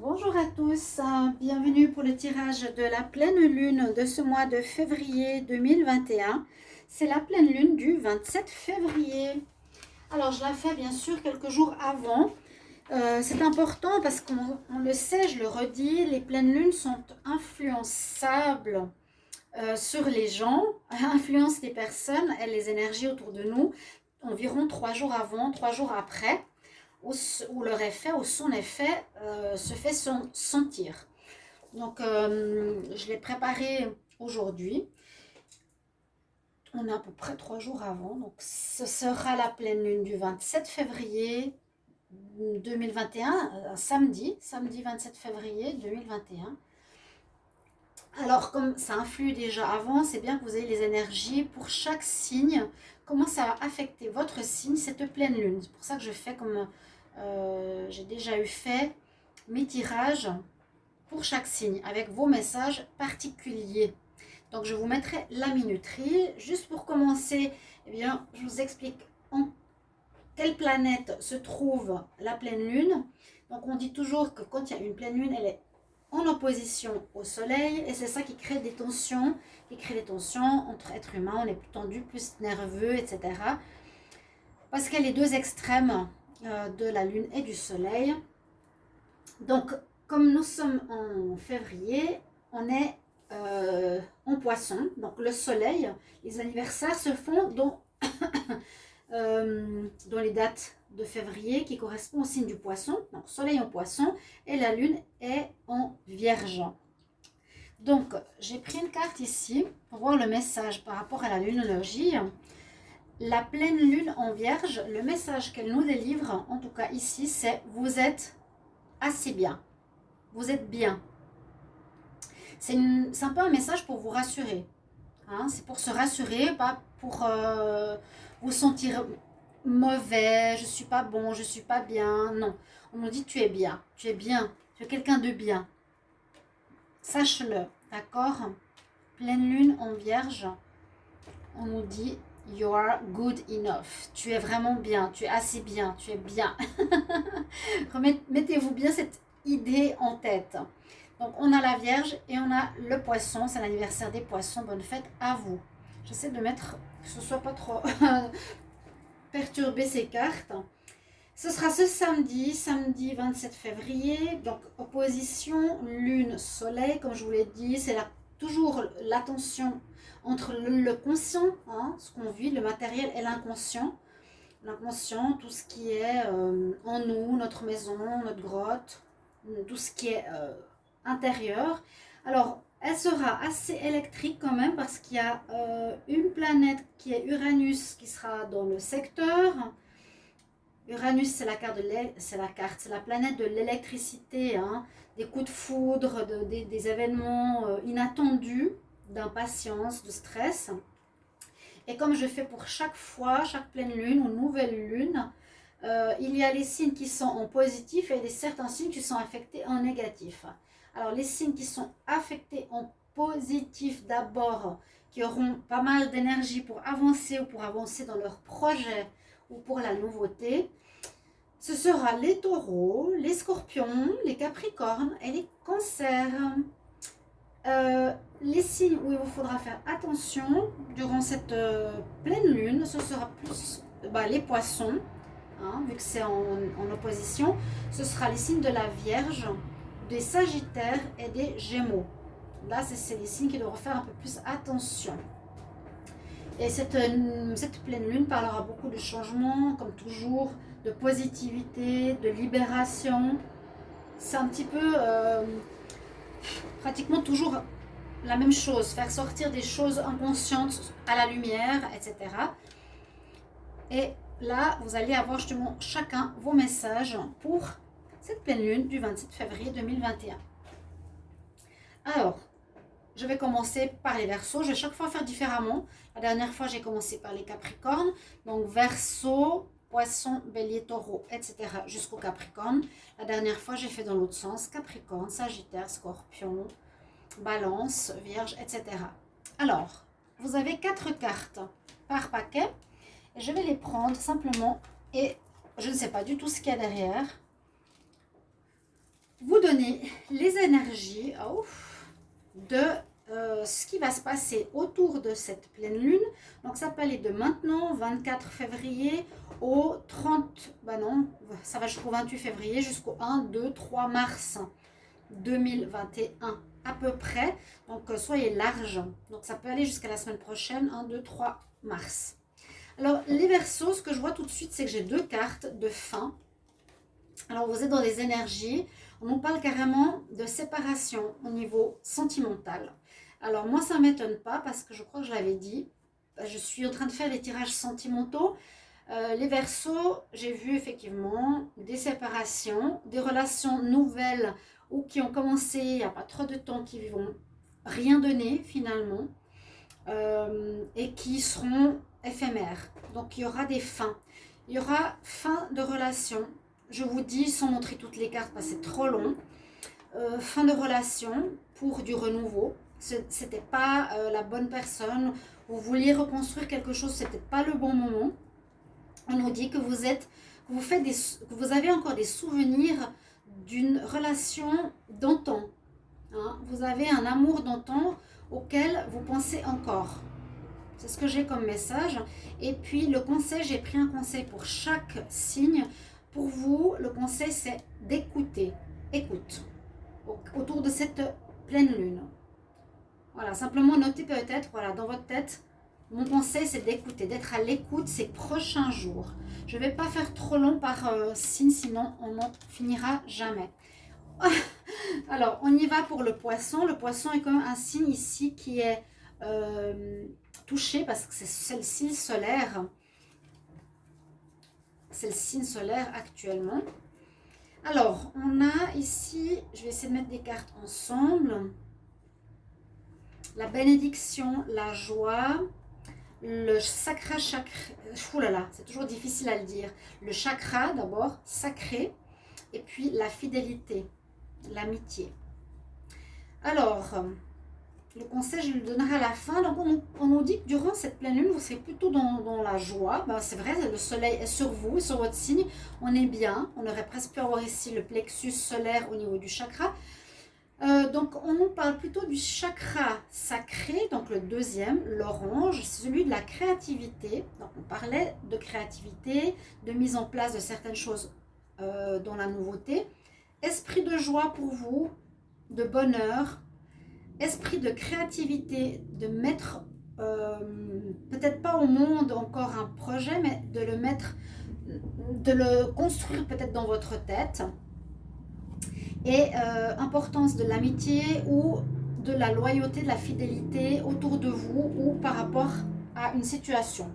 Bonjour à tous, bienvenue pour le tirage de la pleine lune de ce mois de février 2021. C'est la pleine lune du 27 février. Alors je la fais bien sûr quelques jours avant. C'est important parce qu'on le sait, je le redis, les pleines lunes sont influençables sur les gens, influencent les personnes et les énergies autour de nous environ 3 jours avant, 3 jours après, où leur effet ou son effet se fait sentir. Donc, je l'ai préparé aujourd'hui. On est à peu près 3 jours avant. Donc, ce sera la pleine lune du 27 février 2021, samedi 27 février 2021. Alors, comme ça influe déjà avant, c'est bien que vous ayez les énergies pour chaque signe. Comment ça va affecter votre signe, cette pleine lune. C'est pour ça que je fais comme j'ai déjà eu fait mes tirages pour chaque signe avec vos messages particuliers. Donc, je vous mettrai la minuterie. Juste pour commencer, eh bien, je vous explique en quelle planète se trouve la pleine lune. Donc, on dit toujours que quand il y a une pleine lune, elle est en opposition au soleil et c'est ça qui crée des tensions, entre êtres humains. On est plus tendu, plus nerveux, etc. Parce qu'il y a les deux extrêmes de la lune et du soleil. Donc, comme nous sommes en février, on est en poisson. Donc, le soleil, les anniversaires se font dans les dates de février qui correspondent au signe du poisson. Donc, soleil en poisson et la lune est en vierge. Donc, j'ai pris une carte ici pour voir le message par rapport à la lunologie. La pleine lune en vierge, le message qu'elle nous délivre, en tout cas ici, c'est « vous êtes assez bien ». Vous êtes bien. C'est un peu un message pour vous rassurer. Hein, c'est pour se rassurer, pas pour vous sentir mauvais, je suis pas bon, je suis pas bien. Non, on nous dit tu es bien, tu es bien, tu es quelqu'un de bien. Sache-le, d'accord? Pleine lune en vierge, on nous dit you are good enough. Tu es vraiment bien, tu es assez bien, tu es bien. Mettez-vous bien cette idée en tête. Donc, on a la Vierge et on a le Poisson. C'est l'anniversaire des Poissons. Bonne fête à vous. J'essaie de mettre que ce soit pas trop perturbé ces cartes. Ce sera ce samedi 27 février. Donc, opposition Lune-Soleil. Comme je vous l'ai dit, c'est toujours la tension entre le conscient, hein, ce qu'on vit, le matériel et l'inconscient. L'inconscient, tout ce qui est en nous, notre maison, notre grotte, tout ce qui est intérieur. Alors, elle sera assez électrique quand même parce qu'il y a une planète qui est Uranus qui sera dans le secteur. Uranus, c'est la planète de l'électricité, hein, des coups de foudre, des événements inattendus, d'impatience, de stress. Et comme je fais pour chaque fois, chaque pleine lune ou nouvelle lune, il y a les signes qui sont en positif et certains signes qui sont affectés en négatif. Alors les signes qui sont affectés en positif d'abord, qui auront pas mal d'énergie pour avancer ou pour avancer dans leur projet ou pour la nouveauté, ce sera les taureaux, les scorpions, les capricornes et les cancers. Les signes où il vous faudra faire attention durant cette pleine lune, ce sera plus les poissons, hein, vu que c'est en opposition. Ce sera les signes de la Vierge, des Sagittaires et des Gémeaux. Là, c'est les signes qui devront faire un peu plus attention. Et cette pleine lune parlera beaucoup de changements, comme toujours, de positivité, de libération. C'est un petit peu pratiquement toujours la même chose, faire sortir des choses inconscientes à la lumière, etc. Et là, vous allez avoir justement chacun vos messages pour cette pleine lune du 27 février 2021. Alors, je vais commencer par les Verseaux. Je vais chaque fois faire différemment. La dernière fois, j'ai commencé par les Capricornes. Donc, Verseau, Poisson, Bélier, Taureau, etc. jusqu'au Capricorne. La dernière fois, j'ai fait dans l'autre sens. Capricorne, Sagittaire, Scorpion, Balance, Vierge, etc. Alors, vous avez 4 cartes par paquet. Et je vais les prendre simplement. Et je ne sais pas du tout ce qu'il y a derrière. Vous donner les énergies de ce qui va se passer autour de cette pleine lune. Donc ça peut aller de maintenant, 24 février, au 30, ça va jusqu'au 28 février, jusqu'au 1, 2, 3 mars 2021 à peu près. Donc soyez large. Donc ça peut aller jusqu'à la semaine prochaine, 1, 2, 3 mars. Alors les Verseaux, ce que je vois tout de suite, c'est que j'ai 2 cartes de fin. Alors vous êtes dans des énergies, on nous parle carrément de séparation au niveau sentimental. Alors moi ça ne m'étonne pas parce que je crois que je l'avais dit, je suis en train de faire les tirages sentimentaux. Les Verseaux, j'ai vu effectivement des séparations, des relations nouvelles ou qui ont commencé il n'y a pas trop de temps, qui vont rien donner finalement et qui seront éphémères. Donc il y aura des fins, il y aura fin de relation. Je vous dis sans montrer toutes les cartes parce que c'est trop long. Fin de relation pour du renouveau. C'était pas la bonne personne. Vous vouliez reconstruire quelque chose, c'était pas le bon moment. On nous dit que que vous avez encore des souvenirs d'une relation d'antan. Hein? Vous avez un amour d'antan auquel vous pensez encore. C'est ce que j'ai comme message. Et puis le conseil, j'ai pris un conseil pour chaque signe. Pour vous, le conseil, c'est d'écouter. Écoute. Autour de cette pleine lune. Voilà, simplement notez peut-être, voilà, dans votre tête, mon conseil, c'est d'écouter, d'être à l'écoute ces prochains jours. Je ne vais pas faire trop long par signe, sinon on n'en finira jamais. Alors, on y va pour le poisson. Le poisson est quand même un signe ici qui est touché parce que c'est le signe solaire. C'est le signe solaire actuellement. Alors, on a ici, je vais essayer de mettre des cartes ensemble. La bénédiction, la joie, le chakra, oulala, c'est toujours difficile à le dire. Le chakra d'abord, sacré, et puis la fidélité, l'amitié. Alors, le conseil, je le donnerai à la fin. Donc, on nous dit que durant cette pleine lune, vous serez plutôt dans la joie. Ben, c'est vrai, le soleil est sur vous, sur votre signe. On est bien. On aurait presque pu avoir ici le plexus solaire au niveau du chakra. Donc, on nous parle plutôt du chakra sacré, donc le deuxième, l'orange, celui de la créativité. Donc, on parlait de créativité, de mise en place de certaines choses dans la nouveauté. Esprit de joie pour vous, de bonheur. Esprit de créativité, de mettre, peut-être pas au monde encore un projet, mais de le construire peut-être dans votre tête. Et importance de l'amitié ou de la loyauté, de la fidélité autour de vous ou par rapport à une situation.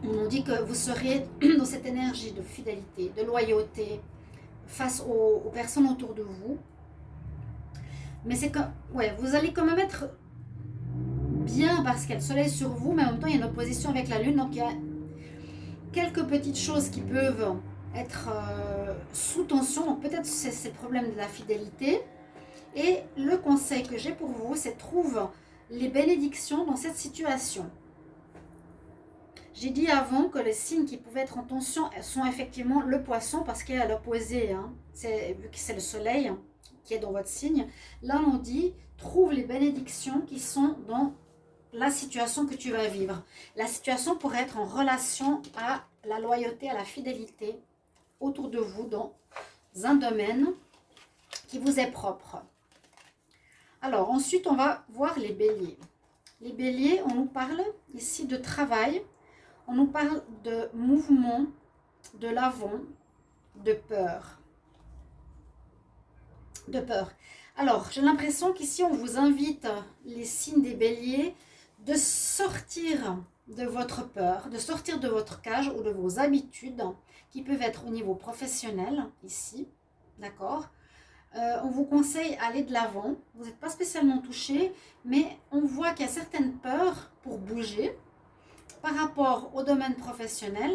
On nous dit que vous serez dans cette énergie de fidélité, de loyauté face aux personnes autour de vous. Mais c'est que, ouais, vous allez quand même être bien parce qu'il y a le soleil sur vous, mais en même temps il y a une opposition avec la lune, donc il y a quelques petites choses qui peuvent être sous tension. Donc peut-être c'est le problème de la fidélité. Et le conseil que j'ai pour vous, c'est trouve les bénédictions dans cette situation. J'ai dit avant que les signes qui pouvaient être en tension sont effectivement le poisson parce qu'il est à l'opposé, hein. Vu que c'est le soleil qui est dans votre signe. Là on dit trouve les bénédictions qui sont dans la situation que tu vas vivre. La situation pourrait être en relation à la loyauté, à la fidélité autour de vous dans un domaine qui vous est propre. Alors ensuite on va voir les béliers. Les béliers, on nous parle ici de travail, on nous parle de mouvement, de l'avant, de peur. De peur. Alors j'ai l'impression qu'ici on vous invite, les signes des béliers, de sortir de votre peur, de sortir de votre cage ou de vos habitudes qui peuvent être au niveau professionnel ici, d'accord. On vous conseille d'aller de l'avant, vous n'êtes pas spécialement touché, mais on voit qu'il y a certaines peurs pour bouger par rapport au domaine professionnel,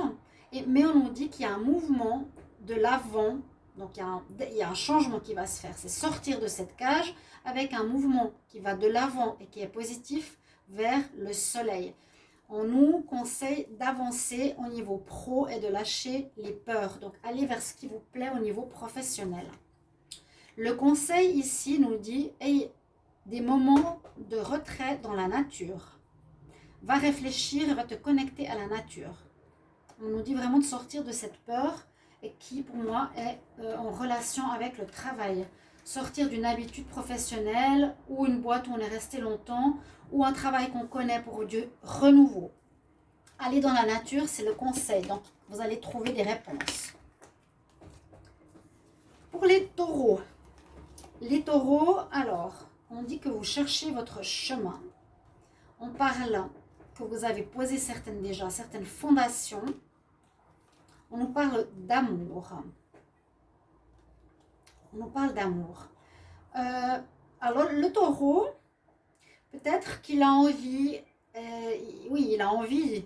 mais on nous dit qu'il y a un mouvement de l'avant, donc il y a un changement qui va se faire, c'est sortir de cette cage avec un mouvement qui va de l'avant et qui est positif vers le soleil. On nous conseille d'avancer au niveau pro et de lâcher les peurs. Donc, allez vers ce qui vous plaît au niveau professionnel. Le conseil ici nous dit, ayez des moments de retrait dans la nature. Va réfléchir et va te connecter à la nature. On nous dit vraiment de sortir de cette peur et qui, pour moi, est en relation avec le travail. Sortir d'une habitude professionnelle ou une boîte où on est resté longtemps ou un travail qu'on connaît pour du renouveau. Aller dans la nature, c'est le conseil. Donc, vous allez trouver des réponses. Pour les taureaux, alors, on dit que vous cherchez votre chemin. On parle que vous avez posé certaines fondations. On nous parle d'amour. Alors, le taureau, peut-être qu'il a envie, oui, il a envie.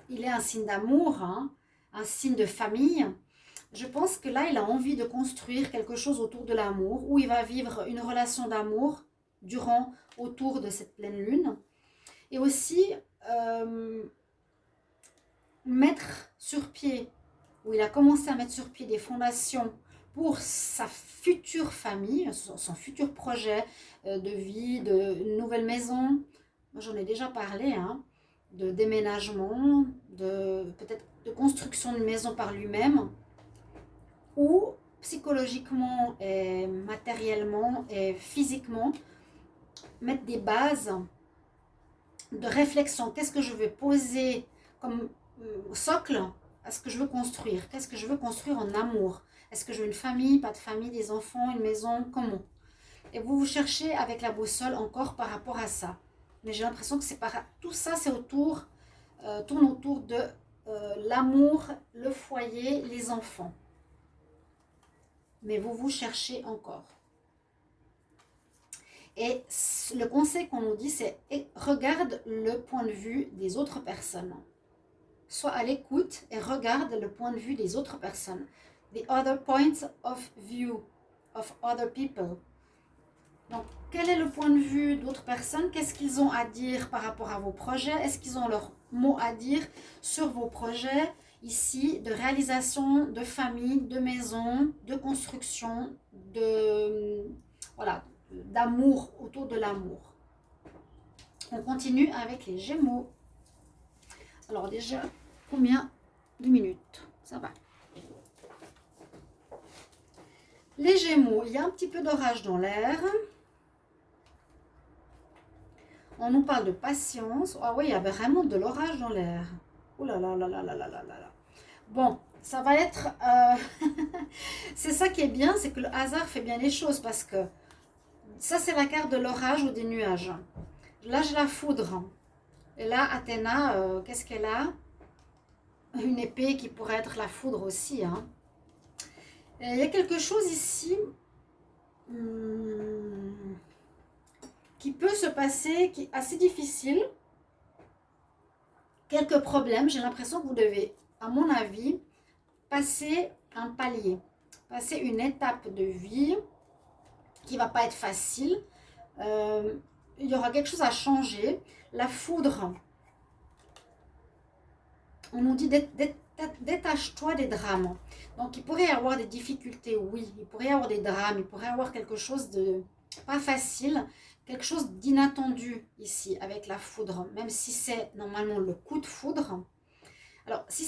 Il est un signe d'amour, hein, un signe de famille. Je pense que là, il a envie de construire quelque chose autour de l'amour, où il va vivre une relation d'amour autour de cette pleine lune. Et aussi, mettre sur pied, où il a commencé à mettre sur pied des fondations pour sa future famille, son futur projet de vie, de nouvelle maison. Moi, j'en ai déjà parlé, hein, de déménagement, peut-être de construction d'une maison par lui-même, ou psychologiquement et matériellement et physiquement, mettre des bases de réflexion. Qu'est-ce que je vais poser comme socle à ce que je veux construire? Qu'est-ce que je veux construire en amour? Est-ce que je veux une famille, pas de famille, des enfants, une maison? Comment? Et vous cherchez avec la boussole encore par rapport à ça. Mais j'ai l'impression que tout ça, c'est tourne autour de l'amour, le foyer, les enfants. Mais vous cherchez encore. Et le conseil qu'on nous dit, c'est regarde le point de vue des autres personnes. Sois à l'écoute et regarde le point de vue des autres personnes. The other points of view of other people. Donc, quel est le point de vue d'autres personnes? Qu'est-ce qu'ils ont à dire par rapport à vos projets? Est-ce qu'ils ont leur mot à dire sur vos projets ici de réalisation, de famille, de maison, de construction, d'amour, autour de l'amour? On continue avec les Gémeaux. Alors déjà, combien de minutes? Ça va. Les Gémeaux, il y a un petit peu d'orage dans l'air. On nous parle de patience. Ah oui, il y a vraiment de l'orage dans l'air. Oh là là là là là là là là. Bon, ça va être... c'est ça qui est bien, c'est que le hasard fait bien les choses parce que ça, c'est la carte de l'orage ou des nuages. Là, j'ai la foudre. Et là, Athéna, qu'est-ce qu'elle a? Une épée qui pourrait être la foudre aussi. Hein. Il y a quelque chose ici qui peut se passer, qui est assez difficile. Quelques problèmes. J'ai l'impression que vous devez, à mon avis, passer un palier. Passer une étape de vie qui ne va pas être facile. Il y aura quelque chose à changer. La foudre, on nous dit détache-toi des drames. Donc il pourrait y avoir des difficultés, oui. Il pourrait y avoir des drames. Il pourrait y avoir quelque chose de pas facile. Quelque chose d'inattendu ici avec la foudre. Même si c'est normalement le coup de foudre. Alors si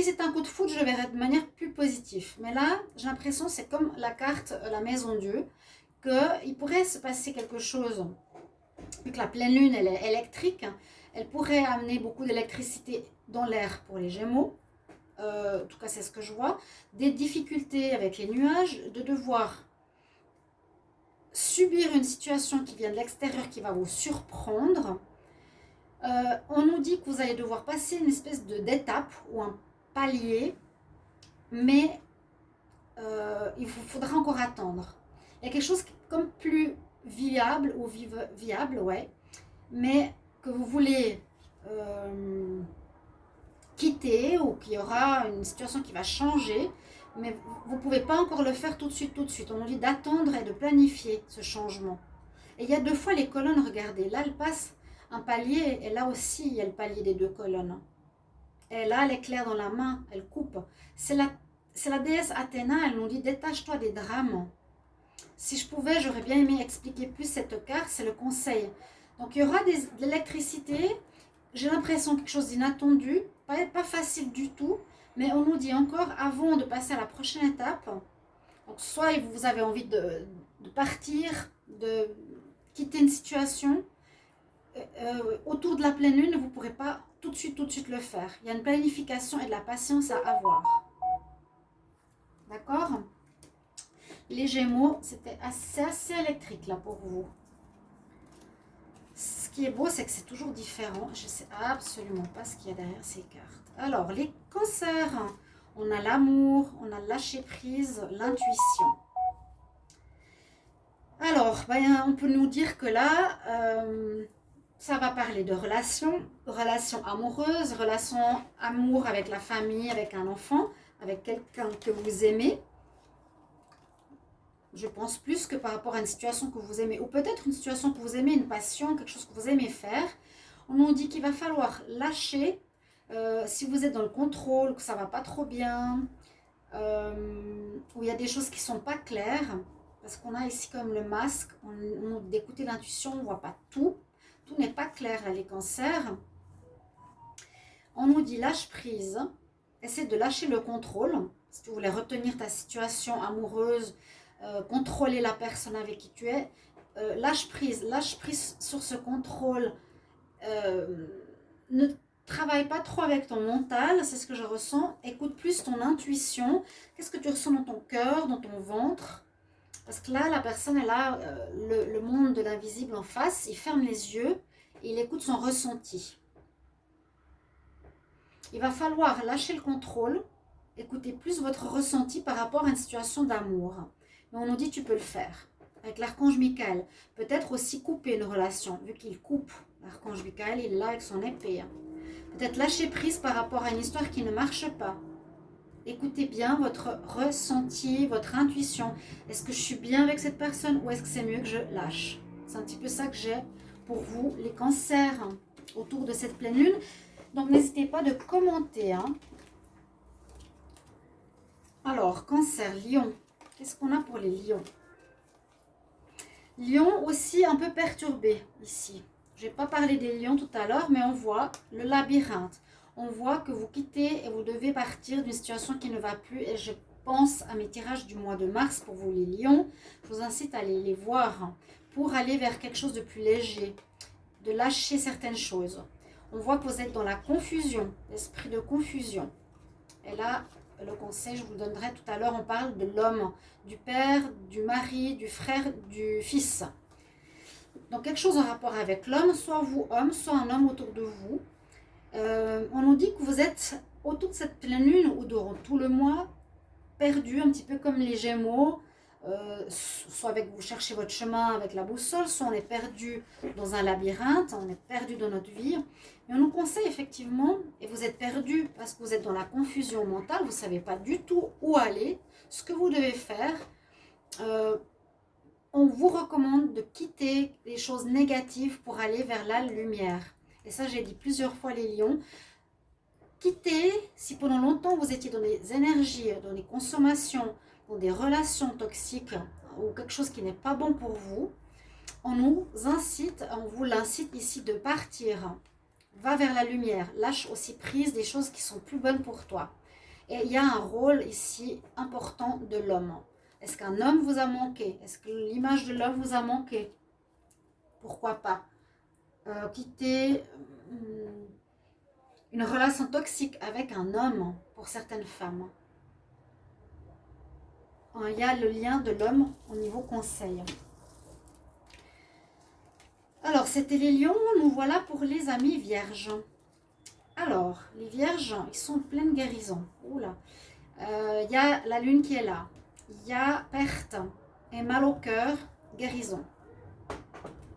c'est un coup de foudre, je le verrai de manière plus positive. Mais là, j'ai l'impression c'est comme la carte la maison Dieu. Qu'il pourrait se passer quelque chose, vu que la pleine lune elle est électrique, elle pourrait amener beaucoup d'électricité dans l'air pour les Gémeaux, en tout cas c'est ce que je vois, des difficultés avec les nuages, de devoir subir une situation qui vient de l'extérieur qui va vous surprendre. On nous dit que vous allez devoir passer une espèce d'étape ou un palier, mais il vous faudra encore attendre. Il y a quelque chose comme plus viable ou viable, ouais, mais que vous voulez quitter ou qu'il y aura une situation qui va changer, mais vous ne pouvez pas encore le faire tout de suite. On nous dit d'attendre et de planifier ce changement. Et il y a deux fois les colonnes, regardez, là elles passent un palier, et là aussi, il y a le palier des deux colonnes. Et là, l'éclair dans la main, elle coupe. C'est la déesse Athéna, elle nous dit, détache-toi des drames. Si je pouvais, j'aurais bien aimé expliquer plus cette carte, c'est le conseil. Donc, il y aura de l'électricité. J'ai l'impression quelque chose d'inattendu, pas facile du tout, mais on nous dit encore, avant de passer à la prochaine étape, donc soit vous avez envie de partir, de quitter une situation, autour de la pleine lune, vous ne pourrez pas tout de suite le faire. Il y a une planification et de la patience à avoir. D'accord? Les Gémeaux, c'était assez électrique là pour vous. Ce qui est beau, c'est que c'est toujours différent. Je ne sais absolument pas ce qu'il y a derrière ces cartes. Alors, les Cancers, on a l'amour, on a le lâcher prise, l'intuition. Alors, ben, on peut nous dire que là, ça va parler de relations amoureuses, relations amour avec la famille, avec un enfant, avec quelqu'un que vous aimez. Je pense plus que par rapport à une situation que vous aimez, ou peut-être une situation que vous aimez, une passion, quelque chose que vous aimez faire. On nous dit qu'il va falloir lâcher si vous êtes dans le contrôle, que ça ne va pas trop bien, où il y a des choses qui ne sont pas claires, parce qu'on a ici comme le masque, d'écouter l'intuition, on ne voit pas tout. Tout n'est pas clair là, les Cancers. On nous dit lâche prise, essaie de lâcher le contrôle. Si tu voulais retenir ta situation amoureuse, contrôler la personne avec qui tu es, lâche prise sur ce contrôle. Ne travaille pas trop avec ton mental, c'est ce que je ressens. Écoute plus ton intuition. Qu'est-ce que tu ressens dans ton cœur, dans ton ventre? Parce que là, la personne, elle a le monde de l'invisible en face. Il ferme les yeux et il écoute son ressenti. Il va falloir lâcher le contrôle, écouter plus votre ressenti par rapport à une situation d'amour. Mais on nous dit tu peux le faire. Avec l'archange Michael. Peut-être aussi couper une relation. Vu qu'il coupe, l'archange Michael, il est là avec son épée. Peut-être lâcher prise par rapport à une histoire qui ne marche pas. Écoutez bien votre ressenti, votre intuition. Est-ce que je suis bien avec cette personne ou est-ce que c'est mieux que je lâche? C'est un petit peu ça que j'ai pour vous, les Cancers, autour de cette pleine lune. Donc, n'hésitez pas de commenter. Alors, Cancer, Lion. Qu'est-ce qu'on a pour les lions? Lion aussi un peu perturbé ici. Je n'ai pas parlé des lions tout à l'heure, mais on voit le labyrinthe. On voit que vous quittez et vous devez partir d'une situation qui ne va plus. Et je pense à mes tirages du mois de mars pour vous les lions. Je vous incite à aller les voir pour aller vers quelque chose de plus léger, de lâcher certaines choses. On voit que vous êtes dans la confusion, l'esprit de confusion. Et là, le conseil, je vous le donnerai tout à l'heure, on parle de l'homme, du père, du mari, du frère, du fils. Donc quelque chose en rapport avec l'homme, soit vous homme, soit un homme autour de vous. On nous dit que vous êtes autour de cette pleine lune ou durant tout le mois, perdu, un petit peu comme les Gémeaux, soit avec vous cherchez votre chemin avec la boussole, soit on est perdu dans un labyrinthe, on est perdu dans notre vie. Mais on nous conseille effectivement, et vous êtes perdu parce que vous êtes dans la confusion mentale, vous ne savez pas du tout où aller, ce que vous devez faire. On vous recommande de quitter les choses négatives pour aller vers la lumière. Et ça, j'ai dit plusieurs fois les lions. Quittez, si pendant longtemps vous étiez dans des énergies, dans des consommations, dans des relations toxiques ou quelque chose qui n'est pas bon pour vous, on vous l'incite ici de partir. Va vers la lumière, lâche aussi prise des choses qui sont plus bonnes pour toi. Et il y a un rôle ici important de l'homme. Est-ce qu'un homme vous a manqué? Est-ce que l'image de l'homme vous a manqué? Pourquoi pas quitter une relation toxique avec un homme pour certaines femmes. Il y a le lien de l'homme au niveau conseil. Alors, c'était les lions, nous voilà pour les amis vierges. Alors, les vierges, ils sont en pleine guérison. Oula. Il y a la lune qui est là. Il y a perte et mal au cœur, guérison.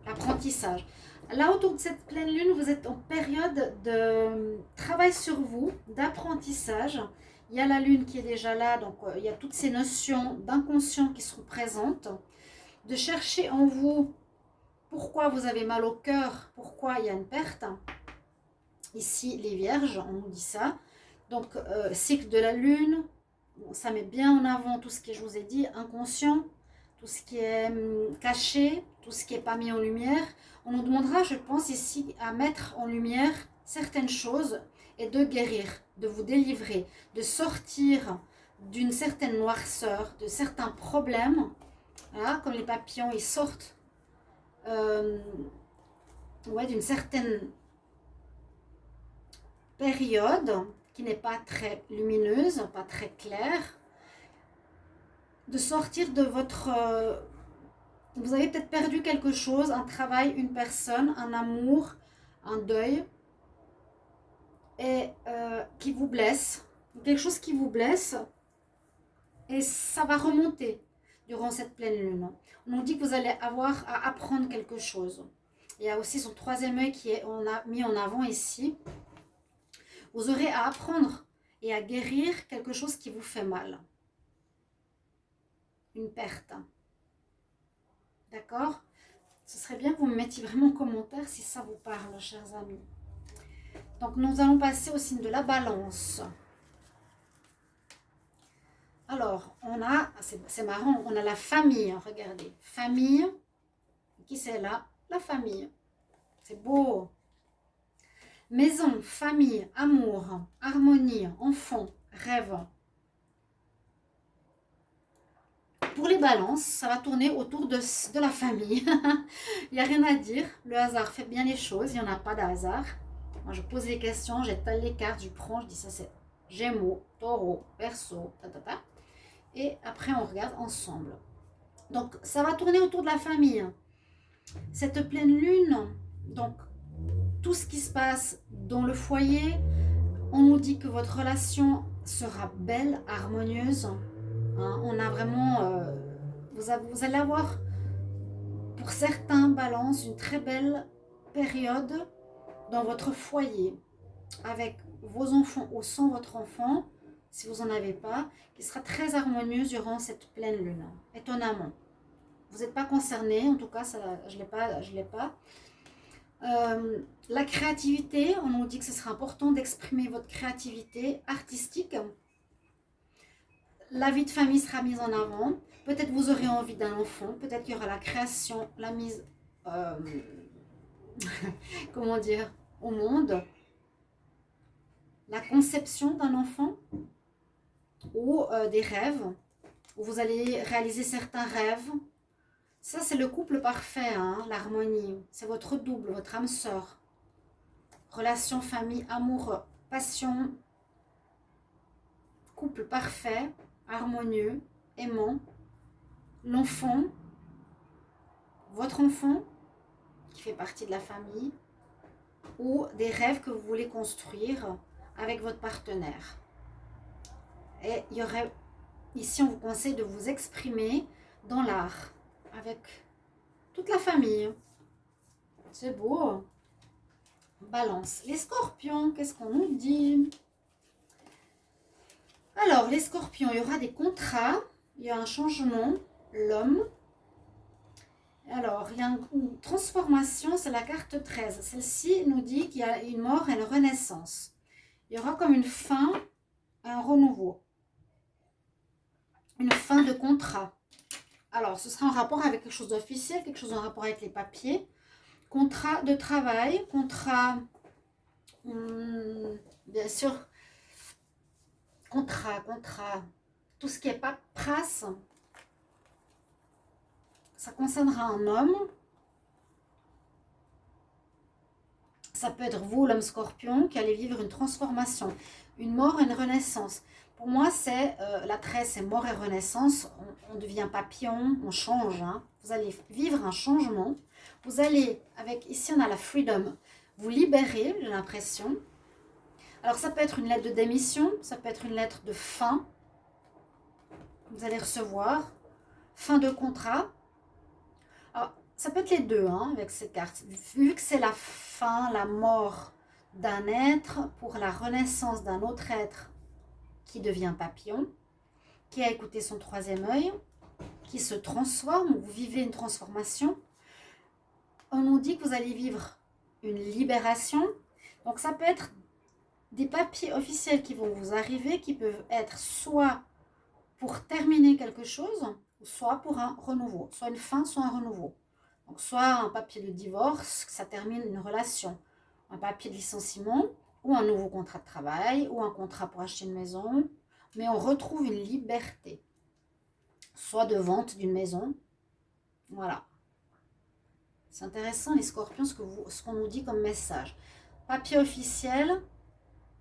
Apprentissage. Là, autour de cette pleine lune, vous êtes en période de travail sur vous, d'apprentissage. Il y a la lune qui est déjà là, donc il y a toutes ces notions d'inconscient qui sont présentes. De chercher en vous Pourquoi vous avez mal au cœur? Pourquoi il y a une perte? Ici, les vierges, on nous dit ça. Donc, cycle de la lune, bon, ça met bien en avant tout ce que je vous ai dit, inconscient, tout ce qui est caché, tout ce qui n'est pas mis en lumière. On nous demandera, je pense, ici, à mettre en lumière certaines choses et de guérir, de vous délivrer, de sortir d'une certaine noirceur, de certains problèmes. Voilà, comme les papillons, ils sortent ouais, d'une certaine période qui n'est pas très lumineuse, pas très claire, de sortir de votre... vous avez peut-être perdu quelque chose, un travail, une personne, un amour, un deuil, et qui vous blesse, quelque chose qui vous blesse, et ça va remonter durant cette pleine lune. On nous dit que vous allez avoir à apprendre quelque chose. Il y a aussi son troisième œil qui est on a mis en avant ici. Vous aurez à apprendre et à guérir quelque chose qui vous fait mal. Une perte. D'accord? Ce serait bien que vous me mettiez vraiment en commentaire si ça vous parle, chers amis. Donc, nous allons passer au signe de la balance. Alors, on a, c'est marrant, on a la famille, regardez. Famille, qui c'est là? La famille. C'est beau. Maison, famille, amour, harmonie, enfant, rêve. Pour les balances, ça va tourner autour de la famille. Il n'y a rien à dire. Le hasard fait bien les choses. Il n'y en a pas de hasard. Moi, je pose les questions, j'étale les cartes, je prends, je dis ça c'est Gémeaux, Taureau, Verseau, ta. Et après, on regarde ensemble. Donc, ça va tourner autour de la famille. Cette pleine lune, donc, tout ce qui se passe dans le foyer, on nous dit que votre relation sera belle, harmonieuse. Hein, on a vraiment... vous allez avoir, pour certains balances, une très belle période dans votre foyer, avec vos enfants ou sans votre enfant, si vous n'en avez pas, qui sera très harmonieuse durant cette pleine lune, étonnamment. Vous n'êtes pas concerné, en tout cas, ça, je ne l'ai pas. La créativité, on nous dit que ce sera important d'exprimer votre créativité artistique. La vie de famille sera mise en avant. Peut-être vous aurez envie d'un enfant, peut-être qu'il y aura la création, la mise, comment dire, au monde, la conception d'un enfant ou des rêves, où vous allez réaliser certains rêves. Ça, c'est le couple parfait, hein, l'harmonie. C'est votre double, votre âme sœur. Relation, famille, amour, passion. Couple parfait, harmonieux, aimant. L'enfant, votre enfant, qui fait partie de la famille. Ou des rêves que vous voulez construire avec votre partenaire. Et il y aurait, ici on vous conseille de vous exprimer dans l'art, avec toute la famille. C'est beau. Balance. Les scorpions, qu'est-ce qu'on nous dit? Alors, les scorpions, il y aura des contrats, il y a un changement, l'homme. Alors, il y a une transformation, c'est la carte 13. Celle-ci nous dit qu'il y a une mort et une renaissance. Il y aura comme une fin, un renouveau. Une fin de contrat. Alors, ce sera en rapport avec quelque chose d'officiel, quelque chose en rapport avec les papiers. Contrat de travail, contrat, bien sûr, contrat, tout ce qui est paperasse. Ça concernera un homme. Ça peut être vous, l'homme scorpion, qui allez vivre une transformation, une mort et une renaissance. Pour moi, c'est la 13, c'est mort et renaissance. On devient papillon, on change. Hein. Vous allez vivre un changement. Vous allez, avec ici on a la freedom, vous libérer, j'ai l'impression. Alors ça peut être une lettre de démission, ça peut être une lettre de fin. Vous allez recevoir. Fin de contrat. Alors, ça peut être les deux hein, avec cette carte. Vu que c'est la fin, la mort d'un être pour la renaissance d'un autre être qui devient papillon, qui a écouté son troisième œil, qui se transforme, vous vivez une transformation. On nous dit que vous allez vivre une libération. Donc ça peut être des papiers officiels qui vont vous arriver, qui peuvent être soit pour terminer quelque chose, soit pour un renouveau, soit une fin, soit un renouveau. Donc soit un papier de divorce, ça termine une relation, un papier de licenciement, ou un nouveau contrat de travail, ou un contrat pour acheter une maison, mais on retrouve une liberté, soit de vente d'une maison, voilà. C'est intéressant les scorpions, ce qu'on nous dit comme message. Papier officiel,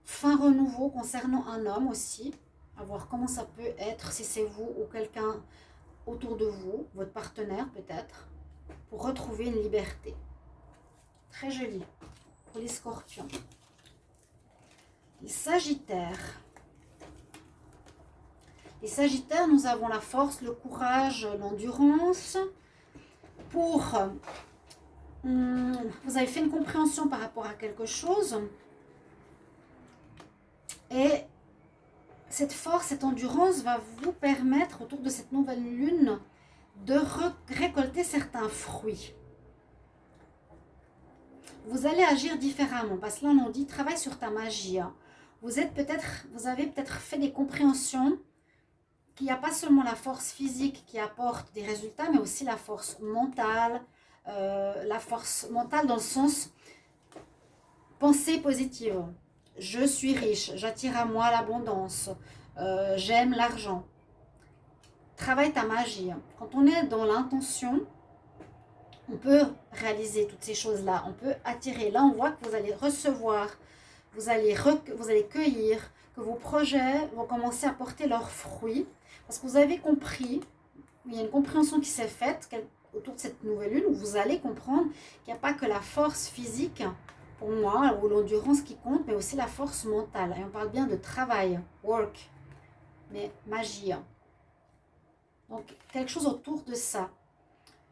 fin renouveau concernant un homme aussi, à voir comment ça peut être, si c'est vous ou quelqu'un autour de vous, votre partenaire peut-être, pour retrouver une liberté. Très joli pour les scorpions. Les sagittaires. Les sagittaires, nous avons la force, le courage, l'endurance. Vous avez fait une compréhension par rapport à quelque chose. Et cette force, cette endurance va vous permettre, autour de cette nouvelle lune, de récolter certains fruits. Vous allez agir différemment, parce que là, on dit, travaille sur ta magie. Vous avez peut-être fait des compréhensions qu'il n'y a pas seulement la force physique qui apporte des résultats, mais aussi la force mentale dans le sens pensée positive. Je suis riche, j'attire à moi l'abondance, j'aime l'argent. Travaille ta magie. Quand on est dans l'intention, on peut réaliser toutes ces choses-là. On peut attirer. Là, on voit que vous allez recevoir, vous allez cueillir, que vos projets vont commencer à porter leurs fruits. Parce que vous avez compris, il y a une compréhension qui s'est faite autour de cette nouvelle lune, où vous allez comprendre qu'il n'y a pas que la force physique, pour moi, ou l'endurance qui compte, mais aussi la force mentale. Et on parle bien de travail, work, mais magie. Donc, quelque chose autour de ça.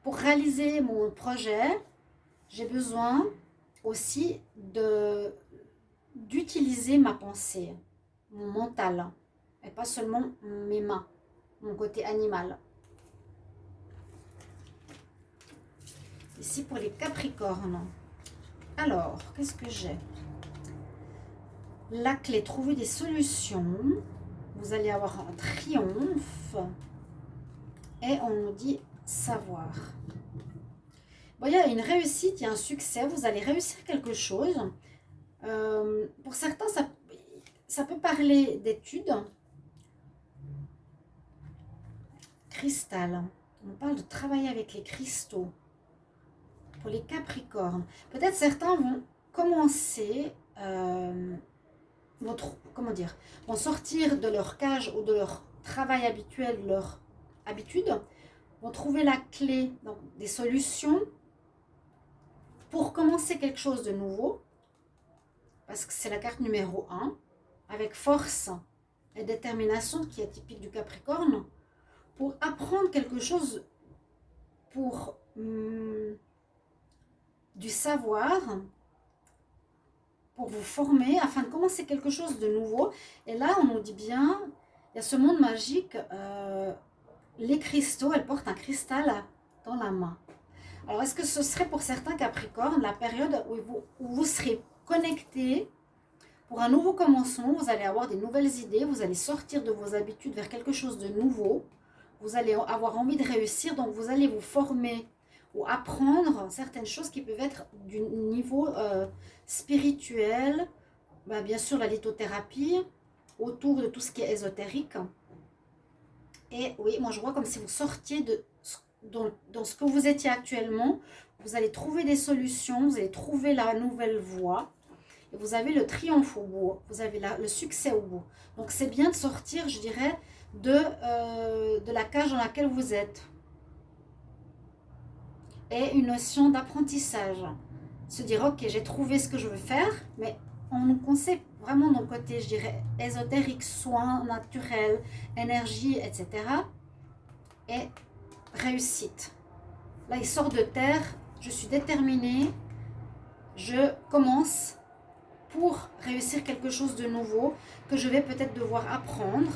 Pour réaliser mon projet, j'ai besoin aussi d'utiliser ma pensée, mon mental, et pas seulement mes mains, mon côté animal. Ici pour les Capricornes. Alors, qu'est-ce que j'ai? La clé, trouver des solutions. Vous allez avoir un triomphe. Et on nous dit savoir. Bon, il y a une réussite, il y a un succès. Vous allez réussir quelque chose. Pour certains, ça peut parler d'études. Cristal. On parle de travailler avec les cristaux. Pour les Capricornes. Peut-être certains vont commencer, vont sortir de leur cage ou de leur travail habituel, de leur habitude, vont trouver la clé, donc des solutions pour commencer quelque chose de nouveau, parce que c'est la carte numéro 1, avec force et détermination qui est typique du Capricorne, pour apprendre quelque chose, pour du savoir, pour vous former afin de commencer quelque chose de nouveau. Et là, on nous dit bien, il y a ce monde magique, les cristaux, elle porte un cristal dans la main. Alors, est-ce que ce serait pour certains Capricornes la période où vous serez connectés pour un nouveau commencement? Vous allez avoir des nouvelles idées, vous allez sortir de vos habitudes vers quelque chose de nouveau, vous allez avoir envie de réussir, donc vous allez vous former ou apprendre certaines choses qui peuvent être du niveau spirituel, bien sûr la lithothérapie, autour de tout ce qui est ésotérique. Et oui, moi je vois comme si vous sortiez dans ce que vous étiez actuellement, vous allez trouver des solutions, vous allez trouver la nouvelle voie, et vous avez le triomphe au bout, vous avez le succès au bout. Donc c'est bien de sortir, je dirais, de la cage dans laquelle vous êtes. Et une notion d'apprentissage. Se dire, ok, j'ai trouvé ce que je veux faire, mais on nous conseille vraiment dans le côté, je dirais, ésotérique, soins naturels, énergie, etc. Et réussite. Là, il sort de terre, je suis déterminée, je commence pour réussir quelque chose de nouveau que je vais peut-être devoir apprendre.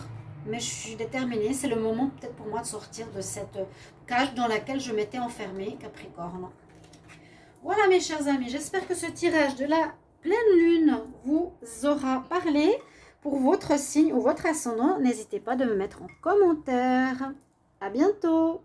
Mais je suis déterminée, c'est le moment peut-être pour moi de sortir de cette cage dans laquelle je m'étais enfermée, Capricorne. Voilà mes chers amis, j'espère que ce tirage de la pleine lune vous aura parlé pour votre signe ou votre ascendant. N'hésitez pas de me mettre en commentaire. À bientôt!